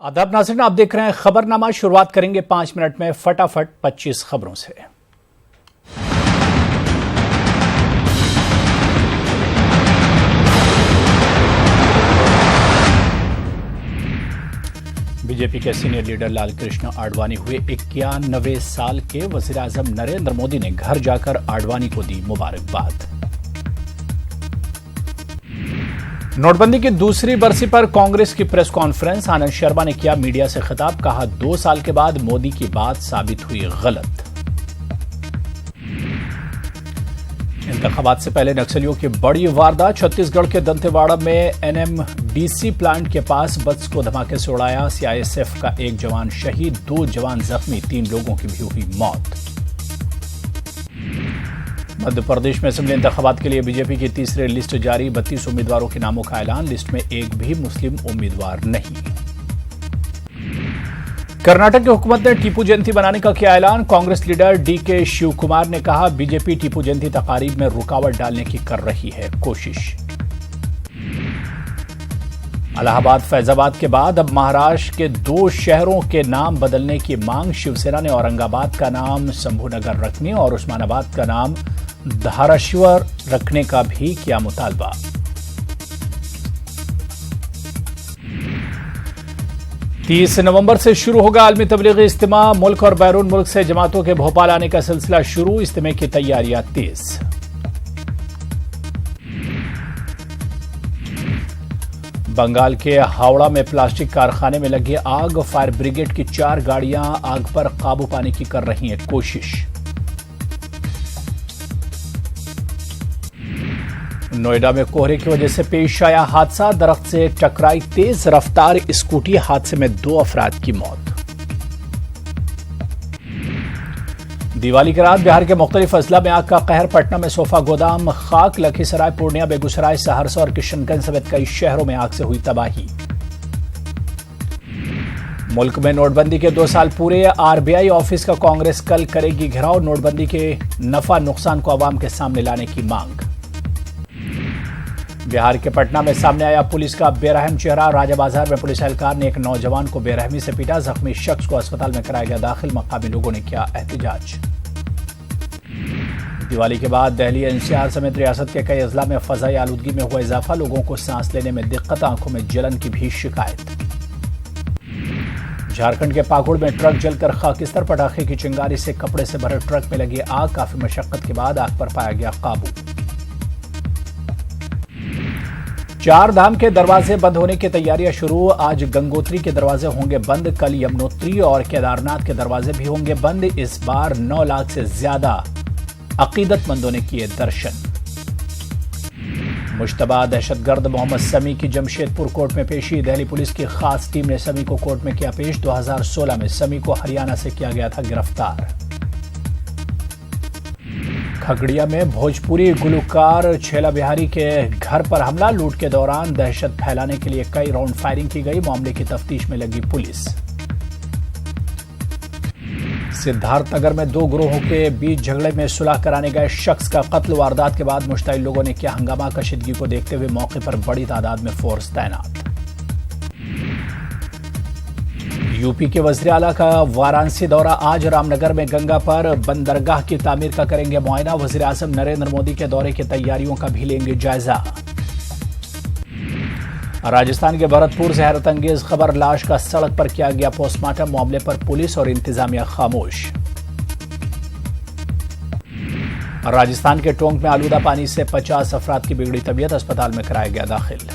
आदाब नाज़रीन, आप देख रहे हैं खबरनामा। शुरुआत करेंगे 5 मिनट में फटाफट 25 खबरों से। बीजेपी के सीनियर लीडर लालकृष्ण आडवाणी हुए 91 साल के। वज़ीर-ए-आज़म नरेंद्र मोदी ने घर जाकर आडवाणी को दी मुबारकबाद। नोटबंदी की दूसरी बरसी पर कांग्रेस की प्रेस कॉन्फ्रेंस। आनंद शर्मा ने किया मीडिया से खिताब, कहा 2 साल के बाद मोदी की बात साबित हुई गलत। इंतखाबात से पहले नक्सलियों की बड़ी वारदात। छत्तीसगढ़ के दंतेवाड़ा में एनएमडीसी प्लांट के पास बस को धमाके से उड़ाया। सीआईएसएफ का एक जवान शहीद, 2 जवान जख्मी, 3 लोगों की भी हुई मौत। मध्य प्रदेश में असेंबली इंतखाबात के लिए बीजेपी की तीसरी लिस्ट जारी। 32 उम्मीदवारों के नामों का ऐलान। लिस्ट में एक भी मुस्लिम उम्मीदवार नहीं। कर्नाटक की हुकूमत ने टीपू जयंती बनाने का किया ऐलान। कांग्रेस लीडर डीके शिव कुमार ने कहा, बीजेपी टीपू जयंती तकारीब में रुकावट डालने की कर रही है कोशिश। इलाहाबाद फैजाबाद के बाद अब महाराष्ट्र के 2 शहरों के नाम बदलने की मांग। शिवसेना ने औरंगाबाद का नाम शंभूनगर रखने और उस्मानाबाद का नाम धाराशिव रखने का भी किया मुतालबा। तीस नवंबर से शुरू होगा आलमी तबलीगी इज्तिमा। मुल्क और बैरून मुल्क से जमातों के भोपाल आने का सिलसिला शुरू। इज्तिमे की तैयारियां तेज। बंगाल के हावड़ा में प्लास्टिक कारखाने में लगी आग। फायर ब्रिगेड की 4 गाड़ियां आग पर काबू पाने की कर रही हैं कोशिश। नोएडा में कोहरे की वजह से पेश आया हादसा। दरख्त से टकराई तेज रफ्तार स्कूटी। हादसे में 2 अफराद की मौत। दिवाली की रात बिहार के मुख्तलिफ अजला में आग का कहर। पटना में सोफा गोदाम खाक। लखीसराय, पूर्णिया, बेगूसराय, सहरसा और किशनगंज समेत कई शहरों में आग से हुई तबाही। मुल्क में नोटबंदी के 2 साल पूरे। आरबीआई ऑफिस का कांग्रेस कल करेगी घेराव। नोटबंदी के नफा नुकसान को अवाम के सामने लाने की मांग। बिहार के पटना में सामने आया पुलिस का बेरहम चेहरा। राजा बाजार में पुलिस एहलकार ने एक नौजवान को बेरहमी से पीटा। जख्मी शख्स को अस्पताल में कराया गया दाखिल। मकामी लोगों ने किया एहतजाज। दिवाली के बाद दिल्ली, एनसीआर समेत रियासत के कई अजला में फजाई आलूदगी में हुआ इजाफा। लोगों को सांस लेने में दिक्कत, आंखों में जलन की भी शिकायत। झारखंड के पाकुड़ में ट्रक जलकर खाकिस्तर। पटाखे की चिंगारी से कपड़े से भरे ट्रक में लगी आग। काफी मशक्कत के बाद आग पर पाया गया काबू। 4 धाम के दरवाजे बंद होने की तैयारियां शुरू। आज गंगोत्री के दरवाजे होंगे बंद। कल यमुनोत्री और केदारनाथ के दरवाजे भी होंगे बंद। इस बार 9 लाख से ज्यादा अकीदतमंदों ने किए दर्शन। मुश्तबा दहशतगर्द मोहम्मद समी की जमशेदपुर कोर्ट में पेशी। दिल्ली पुलिस की खास टीम ने समी को कोर्ट में किया पेश। 2016 में समी को हरियाणा से किया गया था गिरफ्तार। खगड़िया में भोजपुरी गुलकार छेला बिहारी के घर पर हमला। लूट के दौरान दहशत फैलाने के लिए कई राउंड फायरिंग की गई। मामले की तफ्तीश में लगी पुलिस। सिद्धार्थनगर में 2 गिरोहों के बीच झगड़े में सुलह कराने गए शख्स का कत्ल। वारदात के बाद मुश्तइल लोगों ने किया हंगामा। कशीदगी को देखते हुए मौके पर बड़ी तादाद में फोर्स तैनात। यूपी के वज़ीर आला का वाराणसी दौरा आज। रामनगर में गंगा पर बंदरगाह की तामीर का करेंगे मुआयना। वज़ीर-ए-आज़म नरेंद्र मोदी के दौरे की तैयारियों का भी लेंगे जायजा। राजस्थान के भरतपुर से हैरत अंगेज खबर। लाश का सड़क पर किया गया पोस्टमार्टम। मामले पर पुलिस और इंतजामिया खामोश। राजस्थान के टोंक में आलूदा पानी से 50 अफराद की बिगड़ी तबीयत। अस्पताल में कराया गया दाखिल।